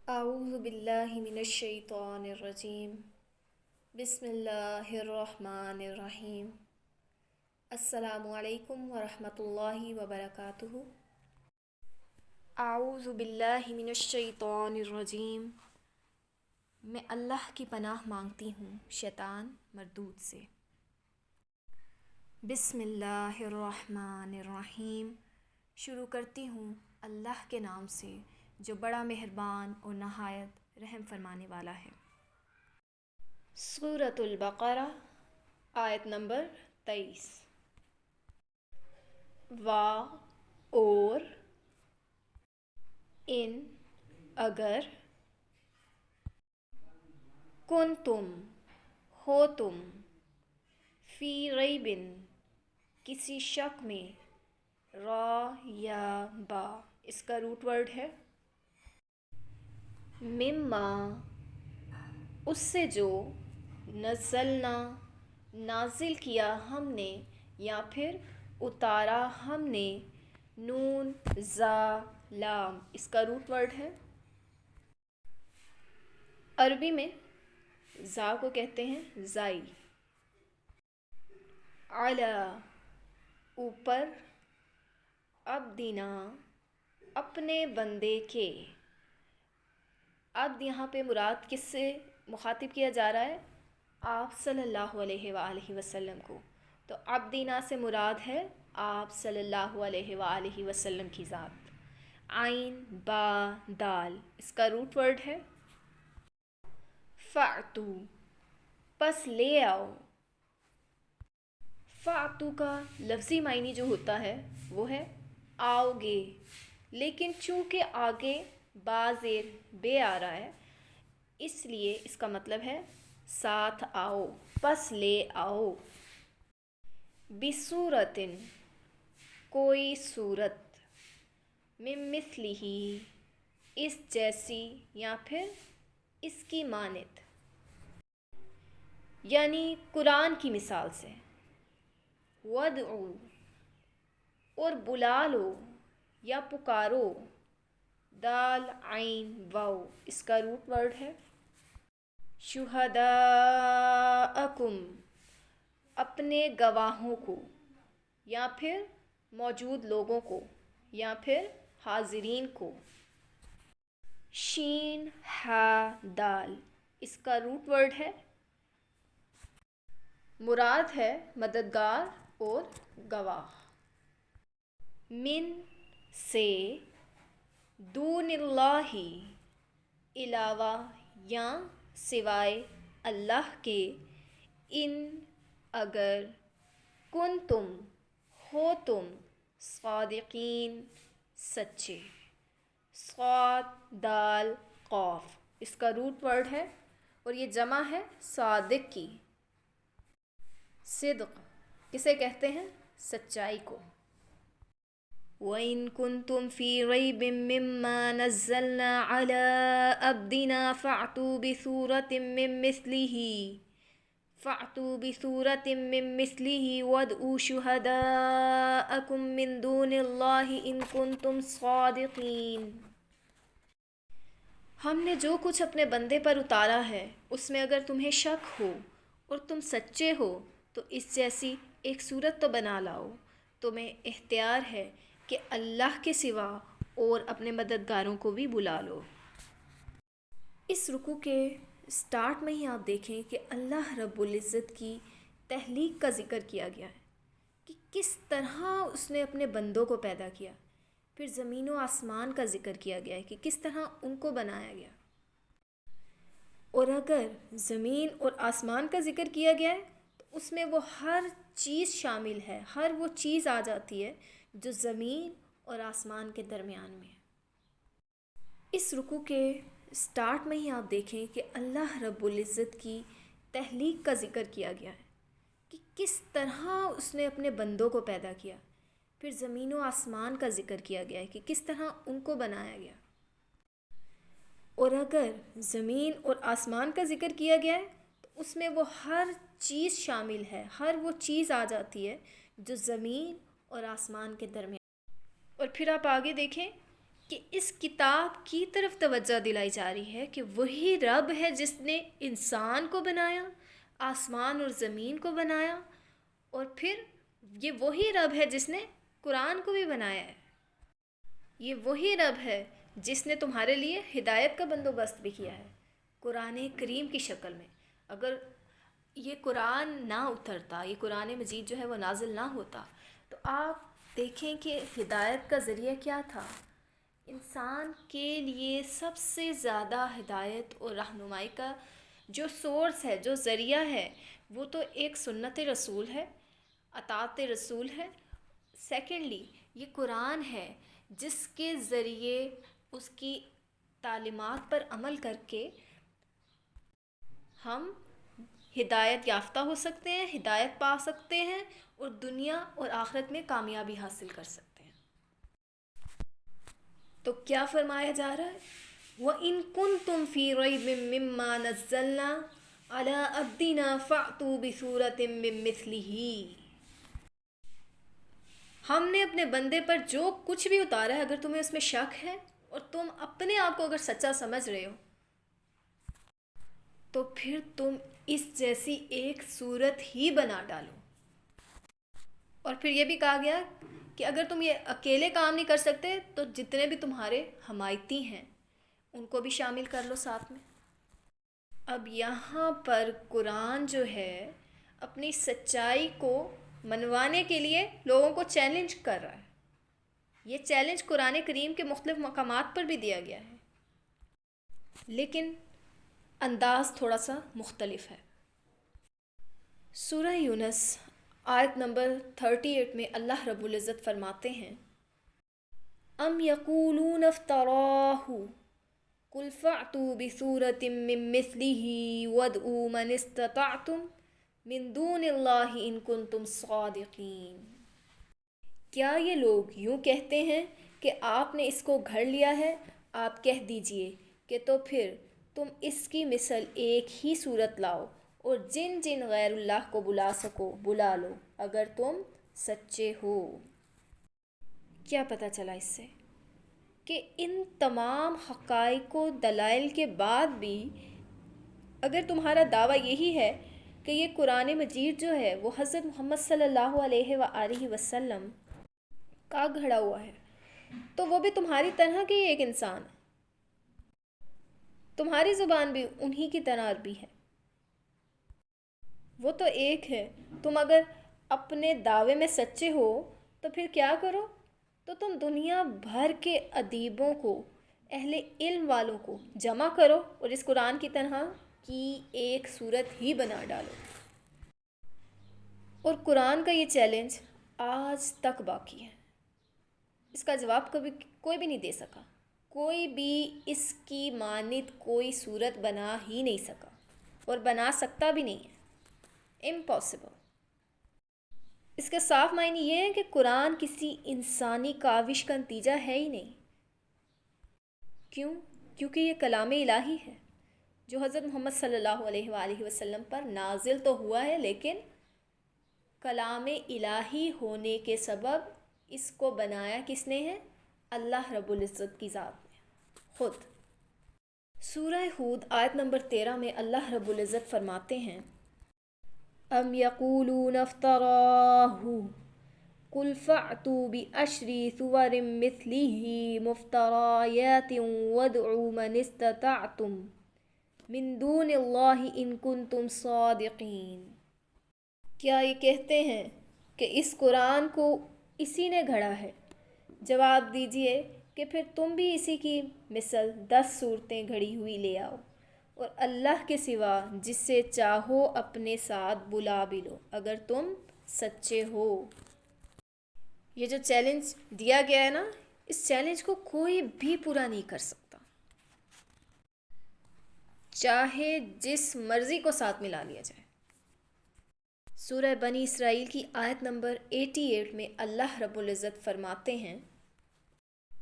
أعوذ بالله من الشيطان الرجيم بسم الله الرحمن الرحيم السلام علیکم ورحمۃ اللہ وبرکاتہ۔ اعوذ باللہ من الشیطان الرجیم، میں اللہ کی پناہ مانگتی ہوں شیطان مردود سے۔ بسم اللہ الرحمن الرحیم، شروع کرتی ہوں اللہ کے نام سے جو بڑا مہربان اور نہایت رحم فرمانے والا ہے۔ سورۃ البقرہ آیت نمبر 23۔ وا اور ان اگر، کن تم ہو تم، فی ریبن کسی شک میں، را یا با اس کا روٹ ورڈ ہے، مما اس سے جو، نزلنا نازل کیا ہم نے یا پھر اتارا ہم نے، نون زا لام اس کا روٹ ورڈ ہے۔ عربی میں زا کو کہتے ہیں زائی۔ علی اوپر، عبدنا اپنے بندے کے۔ عبد یہاں پہ مراد کس سے مخاطب کیا جا رہا ہے؟ آپ صلی اللہ علیہ وآلہ وسلم کو۔ تو عبدنا سے مراد ہے آپ صلی اللہ علیہ وآلہ وسلم کی ذات۔ عین با دال اس کا روٹ ورڈ ہے۔ فَأْتُو پس لے آؤ۔ فَأْتُو کا لفظی معنی جو ہوتا ہے وہ ہے آؤ گے، لیکن چونکہ آگے با زیر بے آ رہا ہے اس لیے اس کا مطلب ہے ساتھ آؤ، پس لے آؤ۔ بِصُورَةٍ کوئی صورت، مِن مِثْلِهِ اس جیسی یا پھر اس کی مانند، یعنی قرآن کی مثال سے۔ وَادْعُوا اور بلا لو یا پکارو، دال عین واو اس کا روٹ ورڈ ہے۔ شہداءکم اپنے گواہوں کو یا پھر موجود لوگوں کو یا پھر حاضرین کو۔ شین ہا دال اس کا روٹ ورڈ ہے، مراد ہے مددگار اور گواہ۔ من سے، دون اللہ علاوہ یا سوائے اللہ کے، ان اگر، کن تم ہو تم، صادقین سچے۔ صاد دال قاف اس کا روٹ ورڈ ہے اور یہ جمع ہے صادق کی۔ صدق کسے کہتے ہیں؟ سچائی کو۔ وَإِن كُنتُمْ فِي رَيْبٍ مِّمَّا نَزَّلْنَا عَلَىٰ عَبْدِنَا فَأْتُوا بِسُورَةٍ مِّن مِّثْلِهِ وَادْعُوا شُهَدَاءَكُم مِّن دُونِ اللَّهِ إِن كُنتُمْ صَادِقِينَ۔ ہم نے جو کچھ اپنے بندے پر اتارا ہے اس میں اگر تمہیں شک ہو اور تم سچے ہو تو اس جیسی ایک صورت تو بنا لاؤ۔ تمہیں اختیار ہے کہ اللہ کے سوا اور اپنے مددگاروں کو بھی بلا لو۔ اس رکوع کے سٹارٹ میں ہی آپ دیکھیں کہ اللہ رب العزت کی تخلیق کا ذکر کیا گیا ہے کہ کس طرح اس نے اپنے بندوں کو پیدا کیا۔ پھر زمین و آسمان کا ذکر کیا گیا ہے کہ کس طرح ان کو بنایا گیا۔ اور اگر زمین اور آسمان کا ذکر کیا گیا ہے تو اس میں وہ ہر چیز شامل ہے، ہر وہ چیز آ جاتی ہے جو زمین اور آسمان کے درمیان میں ہے۔ اس رکوع کے سٹارٹ میں ہی آپ دیکھیں کہ اللہ رب العزت کی تخلیق کا ذکر کیا گیا ہے کہ کس طرح اس نے اپنے بندوں کو پیدا کیا۔ پھر زمین و آسمان کا ذکر کیا گیا ہے کہ کس طرح ان کو بنایا گیا۔ اور اگر زمین اور آسمان کا ذکر کیا گیا ہے تو اس میں وہ ہر چیز شامل ہے، ہر وہ چیز آ جاتی ہے جو زمین اور آسمان کے درمیان۔ اور پھر آپ آگے دیکھیں کہ اس کتاب کی طرف توجہ دلائی جا رہی ہے کہ وہی رب ہے جس نے انسان کو بنایا، آسمان اور زمین کو بنایا، اور پھر یہ وہی رب ہے جس نے قرآن کو بھی بنایا ہے۔ یہ وہی رب ہے جس نے تمہارے لیے ہدایت کا بندوبست بھی کیا ہے قرآن کریم کی شکل میں۔ اگر یہ قرآن نہ اترتا، یہ قرآن مجید جو ہے وہ نازل نہ ہوتا، تو آپ دیکھیں کہ ہدایت کا ذریعہ کیا تھا۔ انسان کے لیے سب سے زیادہ ہدایت اور رہنمائی کا جو سورس ہے، جو ذریعہ ہے، وہ تو ایک سنت رسول ہے، اطاعت رسول ہے۔ سیکنڈلی یہ قرآن ہے جس کے ذریعے اس کی تعلیمات پر عمل کر کے ہم ہدایت یافتہ ہو سکتے ہیں، ہدایت پا سکتے ہیں، اور دنیا اور آخرت میں کامیابی حاصل کر سکتے ہیں۔ تو کیا فرمایا جا رہا ہے؟ وَإِن كُنتُمْ فِي رَيْبٍ مِّمَّا نَزَّلْنَا عَلَىٰ عَبْدِنَا فَأْتُوا بِسُورَةٍ مِّن مِّثْلِهِ۔ ہم نے اپنے بندے پر جو کچھ بھی اتارا ہے، اگر تمہیں اس میں شک ہے اور تم اپنے آپ کو اگر سچا سمجھ رہے ہو، تو پھر تم اس جیسی ایک صورت ہی بنا ڈالو۔ اور پھر یہ بھی کہا گیا کہ اگر تم یہ اکیلے کام نہیں کر سکتے تو جتنے بھی تمہارے حمایتی ہیں ان کو بھی شامل کر لو ساتھ میں۔ اب یہاں پر قرآن جو ہے اپنی سچائی کو منوانے کے لیے لوگوں کو چیلنج کر رہا ہے۔ یہ چیلنج قرآن کریم کے مختلف مقامات پر بھی دیا گیا ہے، لیکن انداز تھوڑا سا مختلف ہے۔ سورہ یونس آیت نمبر 38 میں اللہ رب العزت فرماتے ہیں، ام یقولون افتراہ قل فأتوا بسورة من مثله وادعوا من استطعتم من دون اللہ ان کنتم صادقین۔ کیا یہ لوگ یوں کہتے ہیں کہ آپ نے اس کو گھڑ لیا ہے؟ آپ کہہ دیجئے کہ تو پھر تم اس کی مثل ایک ہی صورت لاؤ، اور جن جن غیر اللہ کو بلا سکو بلا لو، اگر تم سچے ہو۔ کیا پتہ چلا اس سے؟ کہ ان تمام حقائق و دلائل کے بعد بھی اگر تمہارا دعویٰ یہی ہے کہ یہ قرآن مجید جو ہے وہ حضرت محمد صلی اللہ علیہ وآلہ وسلم کا گھڑا ہوا ہے، تو وہ بھی تمہاری طرح کے ایک انسان ہے، تمہاری زبان بھی انہی کی طرح عربی ہے، وہ تو ایک ہے۔ تم اگر اپنے دعوے میں سچے ہو تو پھر کیا کرو؟ تو تم دنیا بھر کے ادیبوں کو، اہل علم والوں کو جمع کرو اور اس قرآن کی طرح کی ایک صورت ہی بنا ڈالو۔ اور قرآن کا یہ چیلنج آج تک باقی ہے، اس کا جواب کبھی کوئی بھی نہیں دے سکا، کوئی بھی اس کی مانند کوئی صورت بنا ہی نہیں سکا اور بنا سکتا بھی نہیں ہے، امپاسبل۔ اس کا صاف معنی یہ ہے کہ قرآن کسی انسانی کاوش کا نتیجہ ہے ہی نہیں۔ کیوں؟ کیونکہ یہ کلام الہی ہے جو حضرت محمد صلی اللہ علیہ وآلہ وسلم پر نازل تو ہوا ہے، لیکن کلام الہی ہونے کے سبب اس کو بنایا کس نے ہے؟ اللہ رب العزت کی ذات نے خود۔ سورہ ہود آیت نمبر 13 میں اللہ رب العزت فرماتے ہیں، ام یقولون افتراہ قل فأتوا بعشر سور مثلہ مفتریات وادعوا من استطعتم من دون اللہ ان کنتم صادقین۔ کیا یہ کہتے ہیں کہ اس قرآن کو اسی نے گھڑا ہے؟ جواب دیجئے کہ پھر تم بھی اسی کی مثل 10 صورتیں گھڑی ہوئی لے آؤ، اور اللہ کے سوا جس سے چاہو اپنے ساتھ بلا بھی لو، اگر تم سچے ہو۔ یہ جو چیلنج دیا گیا ہے نا، اس چیلنج کو کوئی بھی پورا نہیں کر سکتا، چاہے جس مرضی کو ساتھ ملا لیا جائے۔ سورہ بنی اسرائیل کی آیت نمبر 88 میں اللہ رب العزت فرماتے ہیں،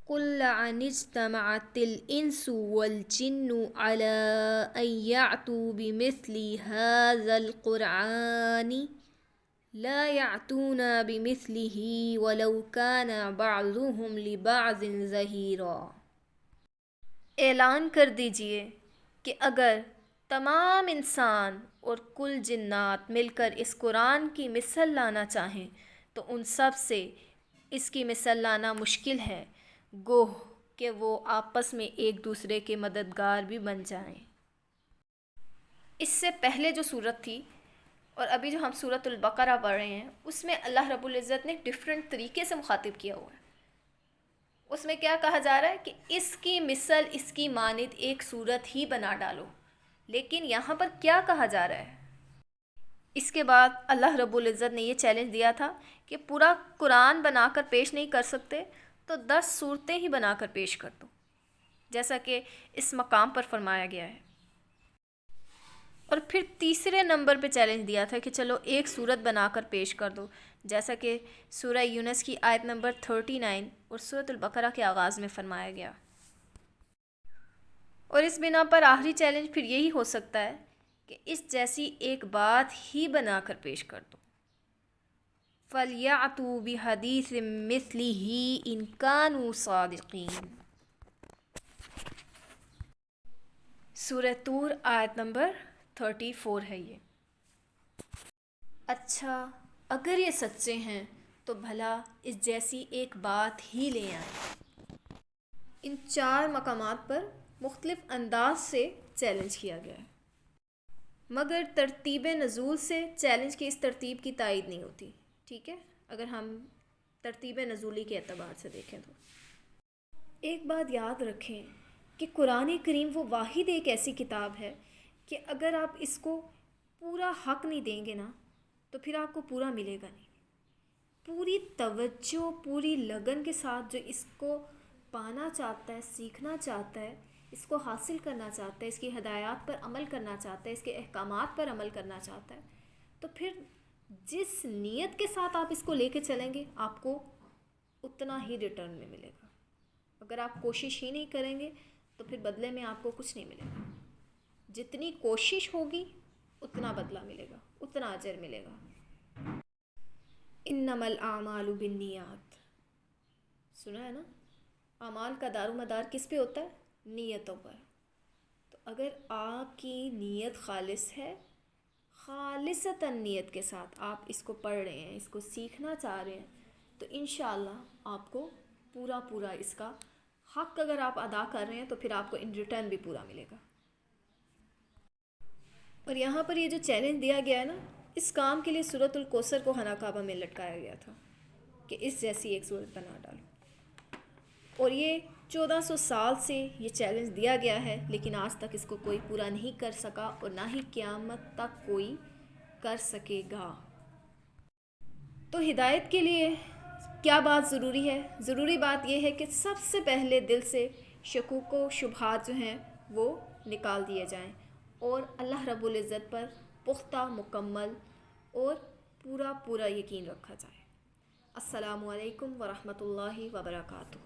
قُلْ لَئِنِ اجْتَمَعَتِ الْإِنسُ وَالْجِنُّ عَلَىٰ أَن يَأْتُوا بِمِثْلِ هَٰذَا الْقُرْآنِ لا يعتون بمثله ولو كان بعضهم لبعض ظہیرا۔ اعلان کر دیجئے کہ اگر تمام انسان اور کل جنات مل کر اس قرآن کی مثل لانا چاہیں تو ان سب سے اس کی مثل لانا مشکل ہے، گوہ کہ وہ آپس میں ایک دوسرے کے مددگار بھی بن جائیں۔ اس سے پہلے جو صورت تھی اور ابھی جو ہم سورۃ البقرہ پڑھ رہے ہیں، اس میں اللہ رب العزت نے ڈیفرنٹ طریقے سے مخاطب کیا ہوا ہے۔ اس میں کیا کہا جا رہا ہے کہ اس کی مثل، اس کی مانند ایک صورت ہی بنا ڈالو، لیکن یہاں پر کیا کہا جا رہا ہے؟ اس کے بعد اللہ رب العزت نے یہ چیلنج دیا تھا کہ پورا قرآن بنا کر پیش نہیں کر سکتے تو 10 صورتیں ہی بنا کر پیش کر دو، جیسا کہ اس مقام پر فرمایا گیا ہے۔ اور پھر تیسرے نمبر پہ چیلنج دیا تھا کہ چلو ایک صورت بنا کر پیش کر دو، جیسا کہ سورہ یونس کی آیت نمبر 39 اور سورۃ البقرہ کے آغاز میں فرمایا گیا۔ اور اس بنا پر آخری چیلنج پھر یہی ہو سکتا ہے کہ اس جیسی ایک بات ہی بنا کر پیش کر دو۔ فَلْيَأْتُوا بِحَدِيثٍ مِثْلِهِ إِنْ كَانُوا صَادِقِينَ۔ سورہ طور آیت نمبر 34 ہے یہ۔ اچھا، اگر یہ سچے ہیں تو بھلا اس جیسی ایک بات ہی لے آئیں۔ ان 4 مقامات پر مختلف انداز سے چیلنج کیا گیا ہے، مگر ترتیب نزول سے چیلنج کی اس ترتیب کی تائید نہیں ہوتی، ٹھیک ہے؟ اگر ہم ترتیب نزولی کے اعتبار سے دیکھیں تو ایک بات یاد رکھیں کہ قرآن کریم وہ واحد ایک ایسی کتاب ہے کہ اگر آپ اس کو پورا حق نہیں دیں گے نا تو پھر آپ کو پورا ملے گا نہیں۔ پوری توجہ، پوری لگن کے ساتھ جو اس کو پانا چاہتا ہے، سیکھنا چاہتا ہے، اس کو حاصل کرنا چاہتا ہے، اس کی ہدایات پر عمل کرنا چاہتا ہے، اس کے احکامات پر عمل کرنا چاہتا ہے، تو پھر جس نیت کے ساتھ آپ اس کو لے کے چلیں گے آپ کو اتنا ہی ریٹرن میں ملے گا۔ اگر آپ کوشش ہی نہیں کریں گے تو پھر بدلے میں آپ کو کچھ نہیں ملے گا۔ جتنی کوشش ہوگی اتنا بدلہ ملے گا، اتنا اجر ملے گا۔ انما الاعمال بالنیات، سنا ہے نا؟ اعمال کا دار و مدار کس پہ ہوتا ہے؟ نیتوں پر۔ تو اگر آپ کی نیت خالص ہے، خالصتاً نیت کے ساتھ آپ اس کو پڑھ رہے ہیں، اس کو سیکھنا چاہ رہے ہیں، تو انشاءاللہ آپ کو پورا اس کا حق اگر آپ ادا کر رہے ہیں تو پھر آپ کو ان ریٹرن بھی پورا ملے گا۔ اور یہاں پر یہ جو چیلنج دیا گیا ہے نا، اس کام کے لیے سورۃ الکوثر کو خانہ کعبہ میں لٹکایا گیا تھا کہ اس جیسی ایک صورت بنا ڈالو، اور یہ 1400 سال سے یہ چیلنج دیا گیا ہے، لیکن آج تک اس کو کوئی پورا نہیں کر سکا اور نہ ہی قیامت تک کوئی کر سکے گا۔ تو ہدایت کے لیے کیا بات ضروری ہے؟ ضروری بات یہ ہے کہ سب سے پہلے دل سے شکوک و شبہات جو ہیں وہ نکال دیے جائیں اور اللہ رب العزت پر پختہ، مکمل اور پورا یقین رکھا جائے۔ السلام علیکم ورحمۃ اللہ وبرکاتہ۔